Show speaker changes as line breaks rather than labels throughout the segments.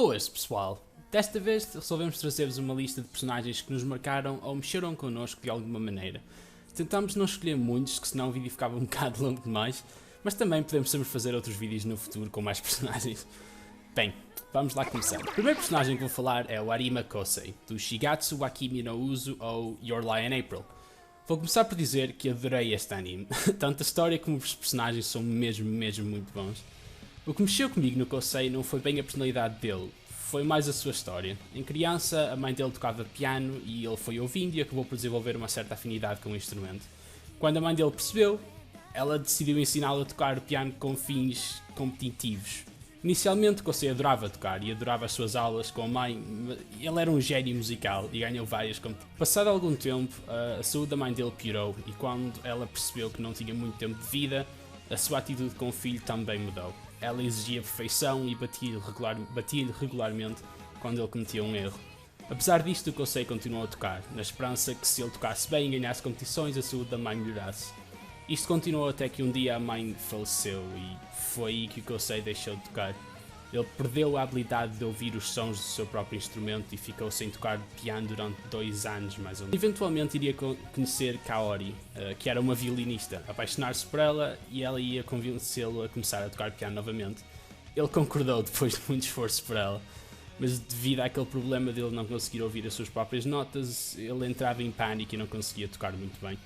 Boas, pessoal! Desta vez resolvemos trazer-vos uma lista de personagens que nos marcaram ou mexeram connosco de alguma maneira. Tentámos não escolher muitos, que senão o vídeo ficava um bocado longo demais, mas também podemos sempre fazer outros vídeos no futuro com mais personagens. Bem, vamos lá começar. O primeiro personagem que vou falar é o Arima Kosei, do Shigatsu wa Kimi no Uso ou Your Lie in April. Vou começar por dizer que adorei este anime, tanto a história como os personagens são mesmo muito bons. O que mexeu comigo no Kosei não foi bem a personalidade dele, foi mais a sua história. Em criança, a mãe dele tocava piano e ele foi ouvindo e acabou por desenvolver uma certa afinidade com o instrumento. Quando a mãe dele percebeu, ela decidiu ensiná-lo a tocar o piano com fins competitivos. Inicialmente, Kosei adorava tocar e adorava as suas aulas com a mãe. Ele era um gênio musical e ganhou várias competições. Passado algum tempo, a saúde da mãe dele piorou e quando ela percebeu que não tinha muito tempo de vida, a sua atitude com o filho também mudou. Ela exigia perfeição e batia-lhe regularmente quando ele cometia um erro. Apesar disto, Kosei continuou a tocar, na esperança que se ele tocasse bem e ganhasse competições, a saúde da mãe melhorasse. Isto continuou até que um dia a mãe faleceu e foi aí que o Kosei deixou de tocar. Ele perdeu a habilidade de ouvir os sons do seu próprio instrumento e ficou sem tocar piano durante 2 anos mais ou menos. Eventualmente iria conhecer Kaori, que era uma violinista, apaixonar-se por ela e ela ia convencê-lo a começar a tocar piano novamente. Ele concordou depois de muito esforço por ela, mas devido àquele problema dele não conseguir ouvir as suas próprias notas, ele entrava em pânico e não conseguia tocar muito bem.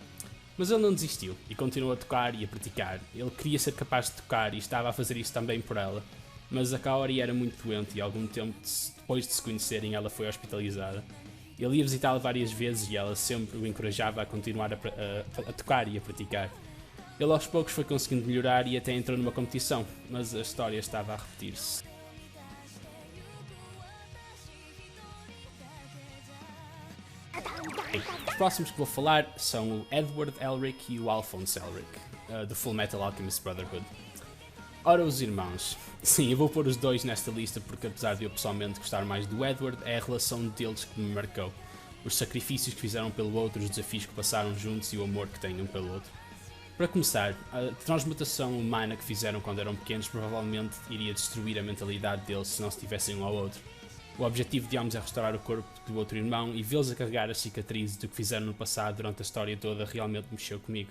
Mas ele não desistiu e continuou a tocar e a praticar. Ele queria ser capaz de tocar e estava a fazer isso também por ela. Mas a Kaori era muito doente e algum tempo depois de se conhecerem ela foi hospitalizada. Ele ia visitá-la várias vezes e ela sempre o encorajava a continuar a tocar e a praticar. Ele aos poucos foi conseguindo melhorar e até entrou numa competição, mas a história estava a repetir-se. Os próximos que vou falar são o Edward Elric e o Alphonse Elric, do Full Metal Alchemist Brotherhood. Ora, os irmãos. Sim, eu vou pôr os dois nesta lista porque apesar de eu pessoalmente gostar mais do Edward, é a relação deles que me marcou. Os sacrifícios que fizeram pelo outro, os desafios que passaram juntos e o amor que têm um pelo outro. Para começar, a transmutação humana que fizeram quando eram pequenos provavelmente iria destruir a mentalidade deles se não se tivessem um ao outro. O objetivo de ambos é restaurar o corpo do outro irmão e vê-los a carregar as cicatrizes do que fizeram no passado durante a história toda realmente mexeu comigo.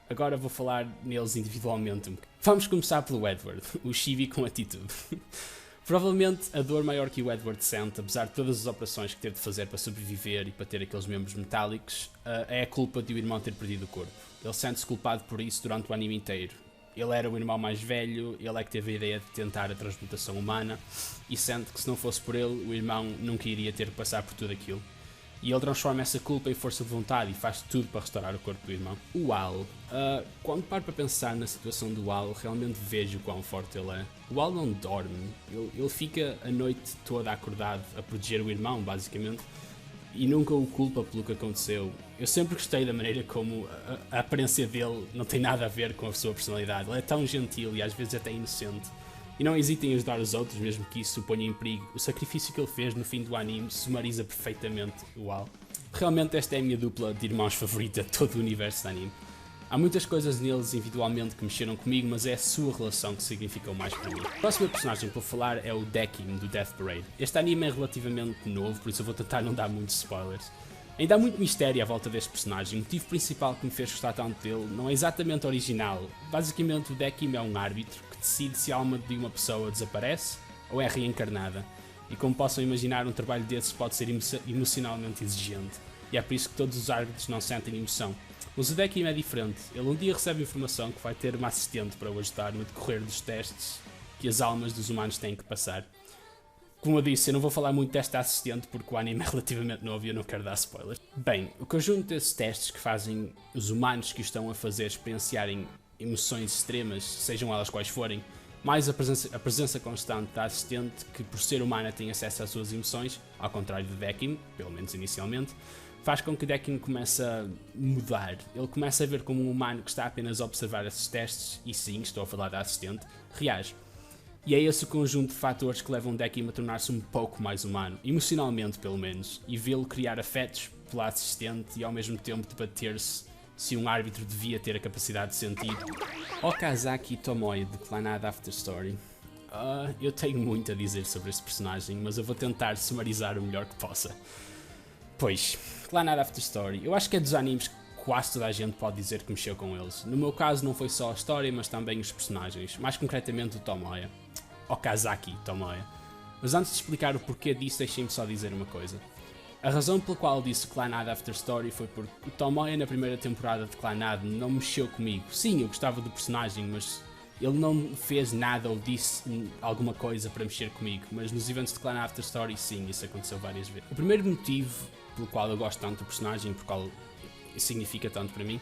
Agora vou falar neles individualmente. Vamos começar pelo Edward, o chibi com atitude. Provavelmente a dor maior que o Edward sente, apesar de todas as operações que teve de fazer para sobreviver e para ter aqueles membros metálicos, é a culpa de o irmão ter perdido o corpo. Ele sente-se culpado por isso durante o anime inteiro. Ele era o irmão mais velho, ele é que teve a ideia de tentar a transmutação humana e sente que se não fosse por ele, o irmão nunca iria ter que passar por tudo aquilo. E ele transforma essa culpa em força de vontade e faz tudo para restaurar o corpo do irmão. O Al, quando paro para pensar na situação do Al, realmente vejo quão forte ele é. O Al não dorme, ele fica a noite toda acordado a proteger o irmão, basicamente, e nunca o culpa pelo que aconteceu. Eu sempre gostei da maneira como a aparência dele não tem nada a ver com a sua personalidade. Ele é tão gentil e às vezes até inocente. E não hesita em ajudar os outros, mesmo que isso o ponha em perigo. O sacrifício que ele fez no fim do anime sumariza perfeitamente o Al. Realmente esta é a minha dupla de irmãos favorita de todo o universo de anime. Há muitas coisas neles individualmente que mexeram comigo, mas é a sua relação que significou mais para mim. O próximo personagem que vou falar é o Dekim, do Death Parade. Este anime é relativamente novo, por isso eu vou tentar não dar muitos spoilers. Ainda há muito mistério à volta deste personagem. O motivo principal que me fez gostar tanto dele não é exatamente original. Basicamente o Dekim é um árbitro que decide se a alma de uma pessoa desaparece ou é reencarnada. E como possam imaginar, um trabalho desses pode ser emocionalmente exigente. E é por isso que todos os árbitros não sentem emoção. Mas o Dekim é diferente. Ele um dia recebe informação que vai ter uma assistente para o ajudar no decorrer dos testes que as almas dos humanos têm que passar. Como eu disse, eu não vou falar muito desta assistente porque o anime é relativamente novo e eu não quero dar spoilers. Bem, o conjunto desses testes que fazem os humanos que o estão a fazer experienciarem emoções extremas, sejam elas quais forem, mais a presença constante da assistente que por ser humana tem acesso às suas emoções, ao contrário de Dekim, pelo menos inicialmente, faz com que Dekim comece a mudar. Ele começa a ver como um humano que está apenas a observar esses testes, e sim, estou a falar da assistente, reage. E é esse o conjunto de fatores que levam Dekim a tornar-se um pouco mais humano, emocionalmente pelo menos, e vê-lo criar afetos pela assistente e ao mesmo tempo debater-se se um árbitro devia ter a capacidade de sentir. Okazaki Tomoe, de Clannad After Story. Eu tenho muito a dizer sobre este personagem, mas eu vou tentar sumarizar o melhor que possa. Pois, Clannad After Story, eu acho que é dos animes que quase toda a gente pode dizer que mexeu com eles. No meu caso não foi só a história, mas também os personagens, mais concretamente o Tomoya, Okazaki Tomoya. Mas antes de explicar o porquê disso, deixem-me só dizer uma coisa. A razão pela qual disse Clannad After Story foi porque o Tomoya na primeira temporada de Clannad não mexeu comigo. Sim, eu gostava do personagem, mas ele não fez nada ou disse alguma coisa para mexer comigo. Mas nos eventos de Clannad After Story, sim, isso aconteceu várias vezes. O primeiro motivo pelo qual eu gosto tanto do personagem, por qual significa tanto para mim,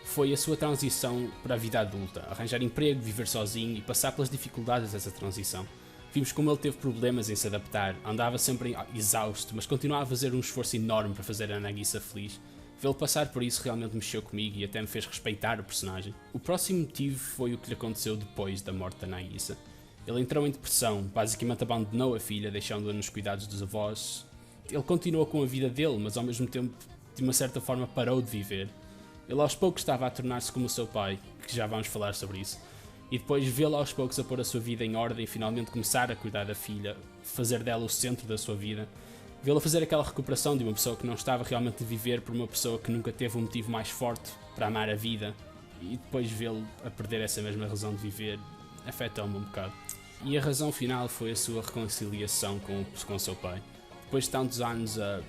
foi a sua transição para a vida adulta. Arranjar emprego, viver sozinho e passar pelas dificuldades dessa transição. Vimos como ele teve problemas em se adaptar, andava sempre exausto, mas continuava a fazer um esforço enorme para fazer a Nagisa feliz. Vê-lo passar por isso realmente mexeu comigo e até me fez respeitar o personagem. O próximo motivo foi o que lhe aconteceu depois da morte da Nagisa. Ele entrou em depressão, basicamente abandonou a filha, deixando-a nos cuidados dos avós. Ele continuou com a vida dele, mas ao mesmo tempo, de uma certa forma, parou de viver. Ele aos poucos estava a tornar-se como o seu pai, que já vamos falar sobre isso. E depois vê-lo aos poucos a pôr a sua vida em ordem e finalmente começar a cuidar da filha, fazer dela o centro da sua vida. Vê-lo fazer aquela recuperação de uma pessoa que não estava realmente a viver por uma pessoa que nunca teve um motivo mais forte para amar a vida. E depois vê-lo a perder essa mesma razão de viver afetou-me um bocado. E a razão final foi a sua reconciliação com o seu pai. Depois de tantos anos a,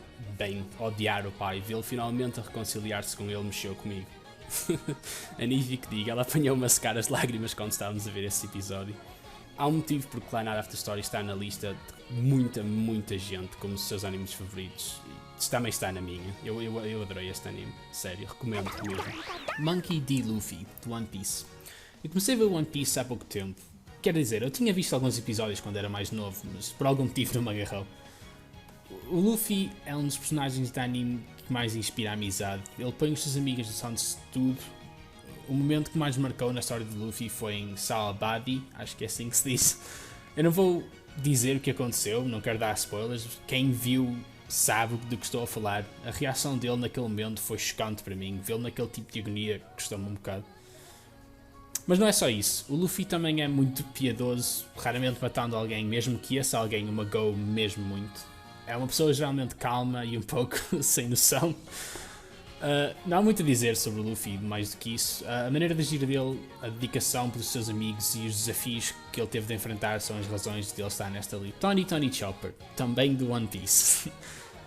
odiar o pai, vê-lo finalmente a reconciliar-se com ele mexeu comigo. A Nivi que diga, ela apanhou umas caras de lágrimas quando estávamos a ver esse episódio. Há um motivo porque Clannad After Story está na lista de muita gente como os seus animes favoritos. Também está na minha. Eu adorei este anime, sério, recomendo mesmo. Monkey D. Luffy, de One Piece. Eu comecei a ver One Piece há pouco tempo. Quer dizer, eu tinha visto alguns episódios quando era mais novo, mas por algum motivo não me agarrou. O Luffy é um dos personagens de anime que mais inspira a amizade. Ele põe os seus amigos no centro de tudo. O momento que mais marcou na história de Luffy foi em Saabadi, acho que é assim que se diz. Eu não vou dizer o que aconteceu, não quero dar spoilers. Quem viu sabe do que estou a falar. A reação dele naquele momento foi chocante para mim. Vê-lo naquele tipo de agonia custou-me um bocado. Mas não é só isso. O Luffy também é muito piedoso, raramente matando alguém, mesmo que esse alguém o magoe mesmo muito. É uma pessoa geralmente calma e um pouco sem noção. Não há muito a dizer sobre o Luffy, mais do que isso. A maneira de agir dele, a dedicação pelos seus amigos e os desafios que ele teve de enfrentar são as razões de ele estar nesta lista. Tony Chopper, também do One Piece.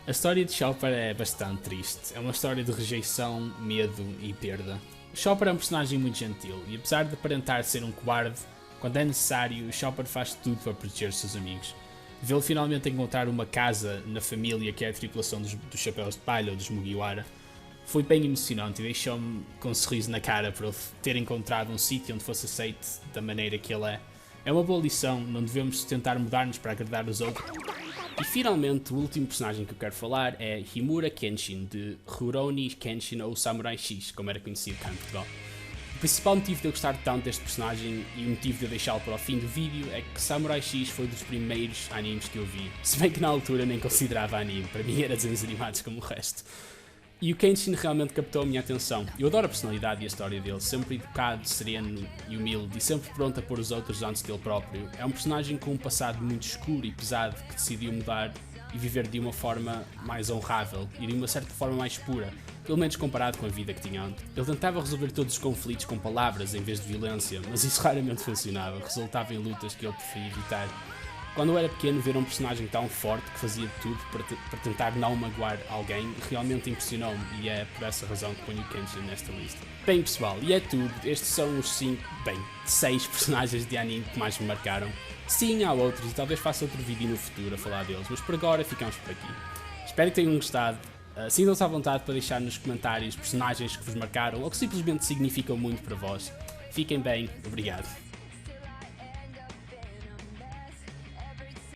A história de Chopper é bastante triste. É uma história de rejeição, medo e perda. Chopper é um personagem muito gentil e apesar de aparentar ser um cobarde, quando é necessário, Chopper faz tudo para proteger os seus amigos. Vê-lo finalmente encontrar uma casa na família que é a tripulação dos Chapéus de Palha ou dos Mugiwara foi bem emocionante e deixou-me com um sorriso na cara por ele ter encontrado um sítio onde fosse aceito da maneira que ele é. É uma boa lição, não devemos tentar mudar-nos para agradar os outros. E finalmente, o último personagem que eu quero falar é Himura Kenshin, de Rurouni Kenshin ou Samurai X, como era conhecido cá em Portugal. O principal motivo de eu gostar tanto deste personagem e o motivo de eu deixá-lo para o fim do vídeo é que Samurai X foi dos primeiros animes que eu vi. Se bem que na altura nem considerava anime, para mim era desenhos animados como o resto. E o Kenshin realmente captou a minha atenção. Eu adoro a personalidade e a história dele, sempre educado, sereno e humilde e sempre pronto a pôr os outros antes dele próprio. É um personagem com um passado muito escuro e pesado que decidiu mudar e viver de uma forma mais honrável e de uma certa forma mais pura, pelo menos comparado com a vida que tinha antes. Ele tentava resolver todos os conflitos com palavras em vez de violência, mas isso raramente funcionava, resultava em lutas que ele preferia evitar. Quando eu era pequeno, ver um personagem tão forte que fazia tudo para tentar não magoar alguém realmente impressionou-me e é por essa razão que ponho o Kenshin nesta lista. Bem pessoal, e é tudo. Estes são os 6 personagens de anime que mais me marcaram. Sim, há outros e talvez faça outro vídeo no futuro a falar deles, mas por agora ficamos por aqui. Espero que tenham gostado. Sintam-se à vontade para deixar nos comentários personagens que vos marcaram ou que simplesmente significam muito para vós. Fiquem bem, obrigado.